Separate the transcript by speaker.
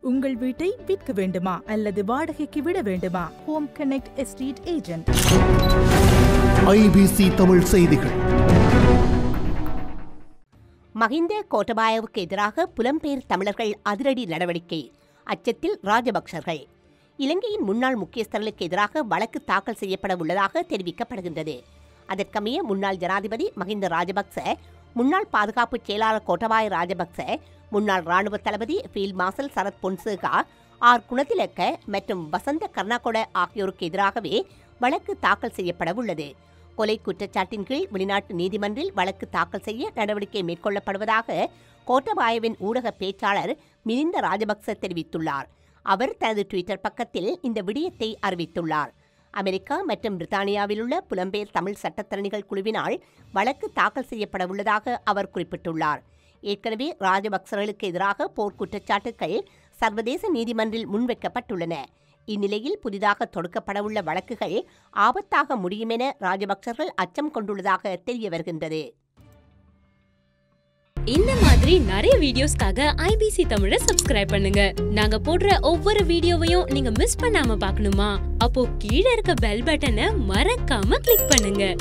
Speaker 1: உங்கள் வீட்டை விற்க வேண்டுமா அல்லது வாடகைக்கு விட வேண்டுமா? Home connect estate agent.
Speaker 2: IBC Tamil செய்திகள்.
Speaker 3: மஹிந்த கோட்டபாயவுக்கு எதிராக புலம்பெயர் தமிழர்கள் அதிரடி நடவடிக்கை. அச்சத்தில் ராஜபக்சர்கள். இலங்கையின் முன்னாள் முக்கியஸ்தர்களுக்கு எதிராக வழக்கு தாக்கல் செய்யப்பட உள்ளதாக தெரிவிக்கப்படுகின்றது. அதற்கமைய முன்னாள் ஜனாதிபதி மஹிந்த ராஜபக்ச, முன்னாள் பாதுகாப்பு செயலாளர் கோட்டபாய ராஜபக்ச, முன்னாள் ராணுவ தளபதி field marshal Sarath Fonseka, R Gunathilaka மற்றும் வசந்த கர்ணாகொட ஆகியோருக்கு எதிராகவே வழக்கு தாக்கல் செய்யப்பட உள்ளது. கொலை குற்றச்சாட்டின் கீழ் வெளிநாட்டு நீதிமன்றில் வழக்கு தாக்கல் செய்ய நடவடிக்கை மேற்கொள்ளப்படுவதாக கோட்டபாயவின் ஊடக பேச்சாளர் மிலிந்த ராஜபக்ச தெரிவித்துள்ளார். அவர் தனது ட்விட்டர் பக்கத்தில் இந்த விடயத்தை அறிவித்துள்ளார். அமெரிக்கா மற்றும் பிரித்தானியாவில் உள்ள புலம்பெயர் தமிழ் சட்டத்தரணிகள் குழுவினால் வழக்கு தாக்கல் செய்யப்பட உள்ளதாக அவர் குறிப்பிட்டுள்ளார். ஏற்கனவே ராஜபக்சர்களுக்கு எதிராக போர்க்குற்றச்சாட்டுகள் சர்வதேச நீதிமன்றில் முன்வைக்கப்பட்டுள்ளன. இந்நிலையில் புதிதாக தொடுக்கப்படவுள்ள வழக்குகள் ஆபத்தாக முடியும் என ராஜபக்சர்கள் அச்சம் கொண்டுள்ளதாக தெரிய வருகின்றது.
Speaker 4: இந்த மாதிரி நிறைய வீடியோஸ்க்காக IBC தமிழை சப்ஸ்கிரைப் பண்ணுங்க. நாங்க போடுற ஒவ்வொரு வீடியோவையும் நீங்க மிஸ் பண்ணாம பார்க்கணுமா? அப்போ கீழே இருக்க பெல் பட்டனை மறக்காம கிளிக் பண்ணுங்க.